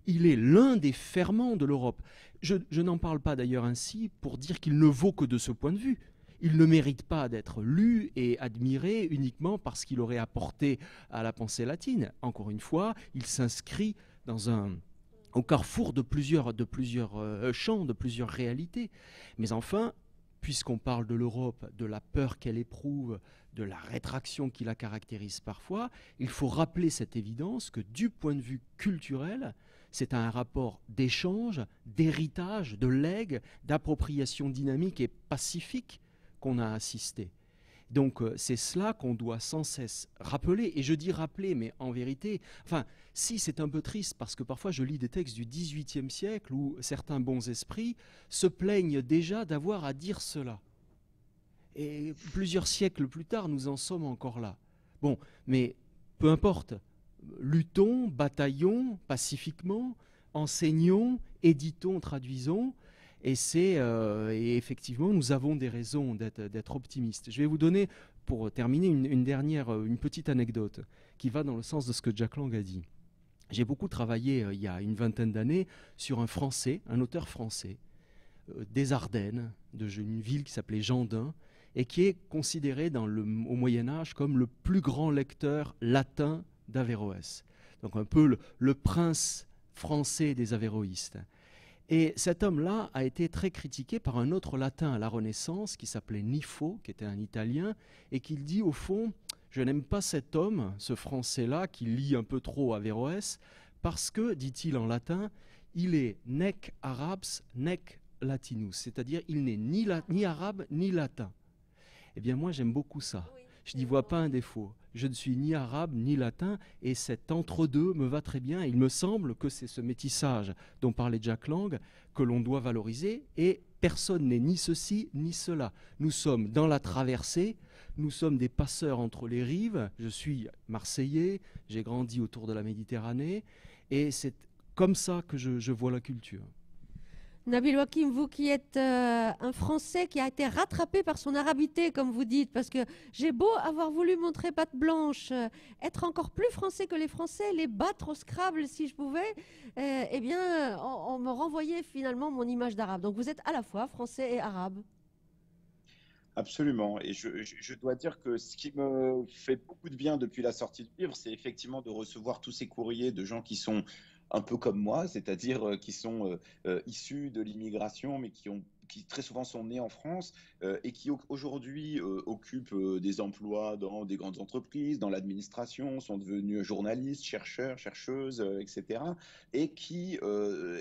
Il est l'un des ferments de l'Europe. Je n'en parle pas d'ailleurs ainsi pour dire qu'il ne vaut que de ce point de vue. Il ne mérite pas d'être lu et admiré uniquement parce qu'il aurait apporté à la pensée latine. Encore une fois, il s'inscrit au carrefour de plusieurs champs, de plusieurs réalités. Mais enfin, puisqu'on parle de l'Europe, de la peur qu'elle éprouve, de la rétraction qui la caractérise parfois, il faut rappeler cette évidence que du point de vue culturel, c'est un rapport d'échange, d'héritage, de legs, d'appropriation dynamique et pacifique qu'on a assisté. Donc c'est cela qu'on doit sans cesse rappeler, et je dis rappeler, mais en vérité, enfin, si c'est un peu triste, parce que parfois je lis des textes du XVIIIe siècle où certains bons esprits se plaignent déjà d'avoir à dire cela. Et plusieurs siècles plus tard, nous en sommes encore là. Bon, mais peu importe, luttons, bataillons pacifiquement, enseignons, éditons, traduisons, et effectivement, nous avons des raisons d'être optimistes. Je vais vous donner, pour terminer, une petite anecdote qui va dans le sens de ce que Jack Lang a dit. J'ai beaucoup travaillé il y a une vingtaine d'années sur un auteur français, des Ardennes, d'une ville qui s'appelait Gendun, et qui est considéré au Moyen-Âge comme le plus grand lecteur latin d'Averroès. Donc un peu le prince français des avéroïstes. Et cet homme-là a été très critiqué par un autre latin à la Renaissance qui s'appelait Nifo, qui était un Italien, et qui dit au fond, je n'aime pas cet homme, ce Français-là, qui lit un peu trop Averroès, parce que, dit-il en latin, il est nec arabs, nec latinus, c'est-à-dire il n'est ni arabe ni latin. Eh bien moi j'aime beaucoup ça. Je n'y vois pas un défaut. Je ne suis ni arabe ni latin et cet entre-deux me va très bien. Il me semble que c'est ce métissage dont parlait Jack Lang que l'on doit valoriser et personne n'est ni ceci ni cela. Nous sommes dans la traversée, nous sommes des passeurs entre les rives. Je suis marseillais, j'ai grandi autour de la Méditerranée et c'est comme ça que je vois la culture. Nabil Wakim, vous qui êtes un Français qui a été rattrapé par son arabité, comme vous dites, parce que j'ai beau avoir voulu montrer patte blanche, être encore plus français que les Français, les battre au Scrabble si je pouvais, eh bien, on me renvoyait finalement mon image d'arabe. Donc vous êtes à la fois français et arabe. Absolument. Et je dois dire que ce qui me fait beaucoup de bien depuis la sortie du livre, c'est effectivement de recevoir tous ces courriers de gens qui sont un peu comme moi, c'est-à-dire qui sont issus de l'immigration, mais qui très souvent sont nés en France et qui aujourd'hui occupent des emplois dans des grandes entreprises, dans l'administration, sont devenus journalistes, chercheurs, chercheuses, etc. Et qui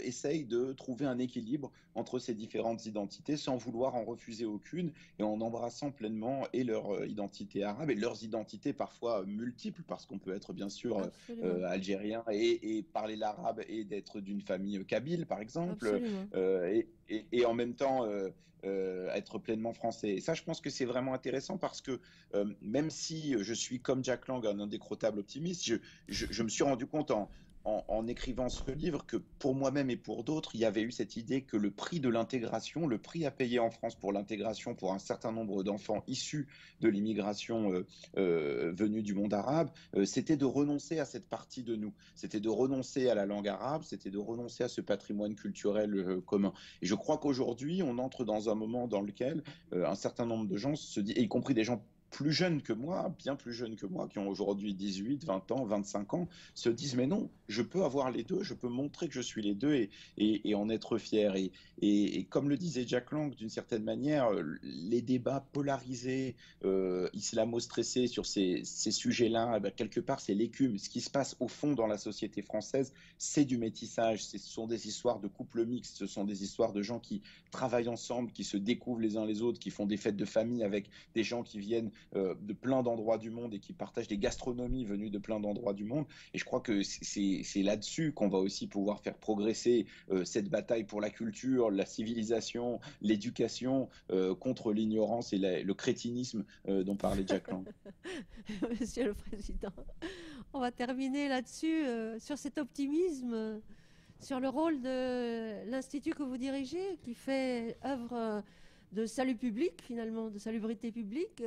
essayent de trouver un équilibre entre ces différentes identités sans vouloir en refuser aucune et en embrassant pleinement et leur identité arabe et leurs identités parfois multiples, parce qu'on peut être bien sûr Absolument. algérien et parler l'arabe et d'être d'une famille kabyle, par exemple, Absolument. et en même temps être pleinement français. Et ça, je pense que c'est vraiment intéressant parce que même si je suis comme Jack Lang, un indécrottable optimiste, je me suis rendu compte en écrivant ce livre que pour moi-même et pour d'autres, il y avait eu cette idée que le prix de l'intégration, le prix à payer en France pour l'intégration pour un certain nombre d'enfants issus de l'immigration venue du monde arabe, c'était de renoncer à cette partie de nous. C'était de renoncer à la langue arabe, c'était de renoncer à ce patrimoine culturel commun. Et je crois qu'aujourd'hui, on entre dans un moment dans lequel un certain nombre de gens se disent, y compris des gens plus jeunes que moi, bien plus jeunes que moi, qui ont aujourd'hui 18, 20 ans, 25 ans, se disent mais non, je peux avoir les deux, je peux montrer que je suis les deux et en être fier. Et comme le disait Jack Lang, d'une certaine manière, les débats polarisés, islamo-stressés sur ces sujets-là, ben, quelque part, c'est l'écume. Ce qui se passe au fond dans la société française, c'est du métissage. Ce sont des histoires de couples mixtes, ce sont des histoires de gens qui travaillent ensemble, qui se découvrent les uns les autres, qui font des fêtes de famille avec des gens qui viennent de plein d'endroits du monde et qui partagent des gastronomies venues de plein d'endroits du monde. Et je crois que c'est là-dessus qu'on va aussi pouvoir faire progresser cette bataille pour la culture, la civilisation, l'éducation contre l'ignorance et le crétinisme dont parlait Jack Lang. Monsieur le Président, on va terminer là-dessus, sur cet optimisme, sur le rôle de l'Institut que vous dirigez, qui fait œuvre de salut public, finalement, de salubrité publique,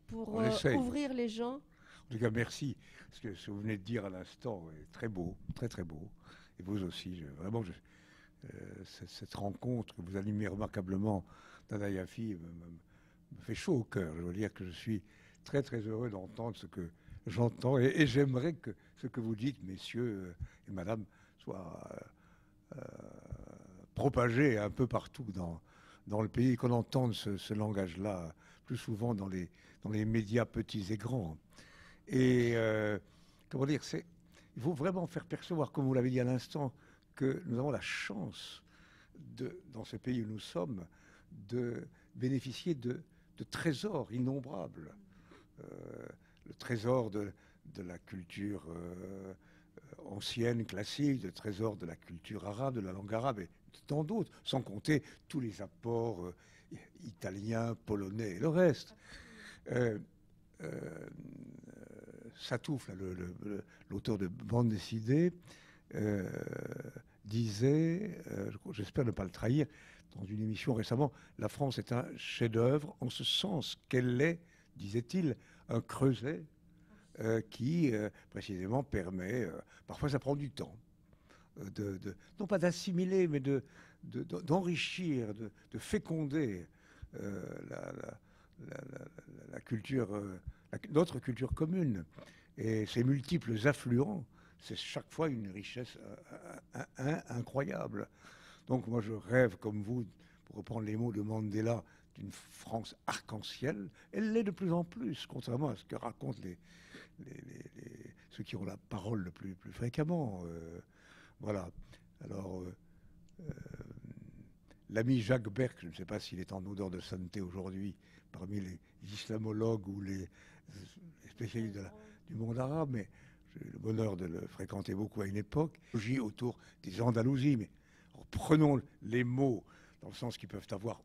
pour ouvrir les gens. En tout cas, merci. Parce que ce que vous venez de dire à l'instant est très beau, très très beau. Et vous aussi, vraiment, cette rencontre que vous animez remarquablement, Dada Yafi, me fait chaud au cœur. Je veux dire que je suis très très heureux d'entendre ce que j'entends. Et j'aimerais que ce que vous dites, messieurs et madame, soit propagé un peu partout dans le pays, qu'on entende ce langage-là plus souvent dans les médias petits et grands. Et comment dire, il faut vraiment faire percevoir, comme vous l'avez dit à l'instant, que nous avons la chance, dans ce pays où nous sommes, de bénéficier de trésors innombrables. Le trésor de la culture ancienne, classique, le trésor de la culture arabe, de la langue arabe, et tant d'autres, sans compter tous les apports italiens, polonais et le reste. Satouf, l'auteur de Bande dessinée, disait, j'espère ne pas le trahir, dans une émission récemment, la France est un chef-d'œuvre en ce sens qu'elle est, disait-il, un creuset qui précisément permet, parfois ça prend du temps, non pas d'assimiler, mais d'enrichir, de féconder la culture, notre culture commune. Et ces multiples affluents, c'est chaque fois une richesse incroyable. Donc moi je rêve comme vous, pour reprendre les mots de Mandela, d'une France arc-en-ciel. Elle l'est de plus en plus, contrairement à ce que racontent ceux qui ont la parole le plus fréquemment. Voilà. Alors, l'ami Jacques Berck, je ne sais pas s'il est en odeur de sainteté aujourd'hui, parmi les islamologues ou les spécialiste du monde arabe, mais j'ai eu le bonheur de le fréquenter beaucoup à une époque, autour des Andalousies. Mais prenons les mots dans le sens qu'ils peuvent avoir